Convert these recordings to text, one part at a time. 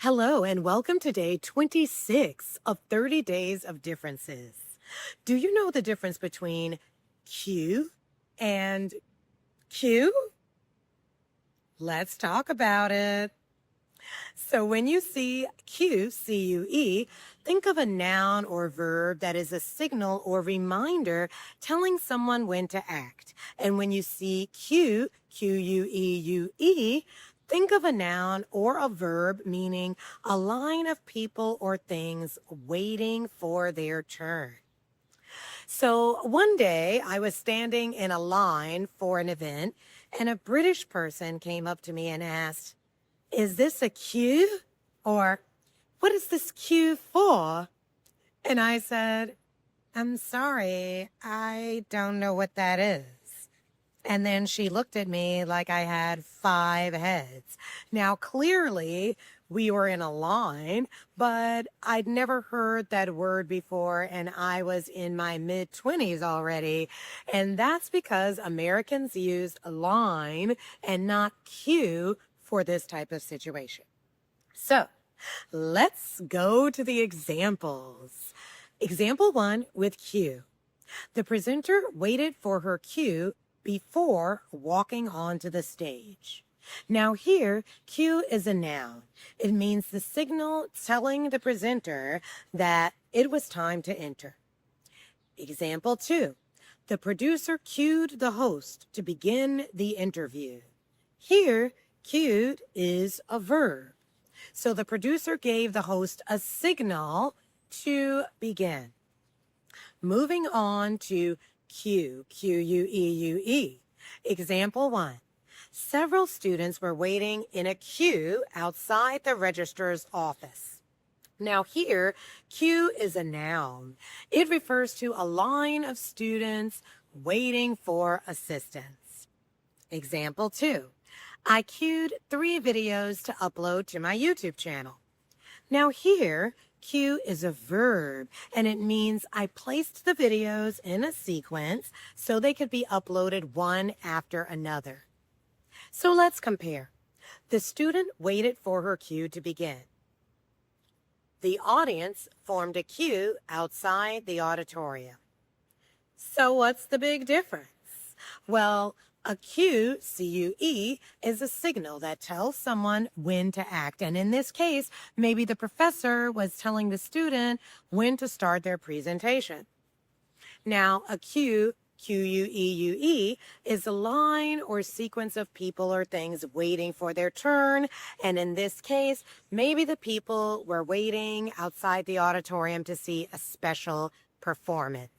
Hello, and welcome to day 26 of 30 Days of Differences. Do you know the difference between Q and Q? Let's talk about it. So when you see Q, C-U-E, think of a noun or verb that is a signal or reminder telling someone when to act. And when you see Q, Q-U-E-U-E, think of a noun or a verb meaning a line of people or things waiting for their turn. So one day I was standing in a line for an event, and a British person came up to me and asked, "Is this a queue?" Or, "What is this queue for?" And I said, "I'm sorry, I don't know what that is." And then she looked at me like I had 5 heads. Now, clearly, we were in a line, but I'd never heard that word before, and I was in my mid-20s already. And that's because Americans use line and not queue for this type of situation. So, let's go to the examples. Example 1 with cue. The presenter waited for her cue before walking onto the stage. Now here, cue is a noun. It means the signal telling the presenter that it was time to enter. Example 2. The producer cued the host to begin the interview. Here, cued is a verb. So the producer gave the host a signal to begin. Moving on to Q, Q-U-E-U-E. Example 1. Several students were waiting in a queue outside the registrar's office. Now here, queue is a noun. It refers to a line of students waiting for assistance. Example 2. I queued 3 videos to upload to my YouTube channel. Now here, queue is a verb, and it means I placed the videos in a sequence so they could be uploaded one after another. So let's compare. The student waited for her cue to begin. The audience formed a queue outside the auditorium. So what's the big difference? Well, a cue, C-U-E, is a signal that tells someone when to act. And in this case, maybe the professor was telling the student when to start their presentation. Now, a cue, Q-U-E-U-E, is a line or sequence of people or things waiting for their turn. And in this case, maybe the people were waiting outside the auditorium to see a special performance.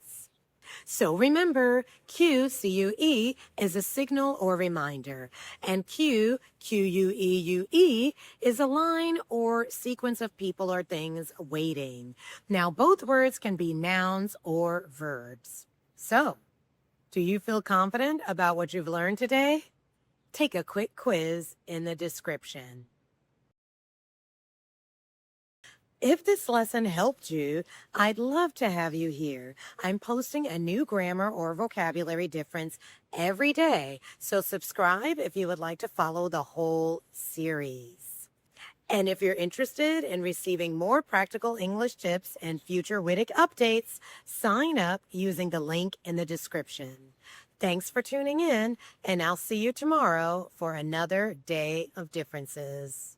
So remember, Q, C-U-E, is a signal or reminder, and Q, Q-U-E-U-E, is a line or sequence of people or things waiting. Now, both words can be nouns or verbs. So, do you feel confident about what you've learned today? Take a quick quiz in the description. If this lesson helped you, I'd love to have you here. I'm posting a new grammar or vocabulary difference every day, so subscribe if you would like to follow the whole series. And if you're interested in receiving more practical English tips and future WITIC updates, sign up using the link in the description. Thanks for tuning in, and I'll see you tomorrow for another Day of Differences.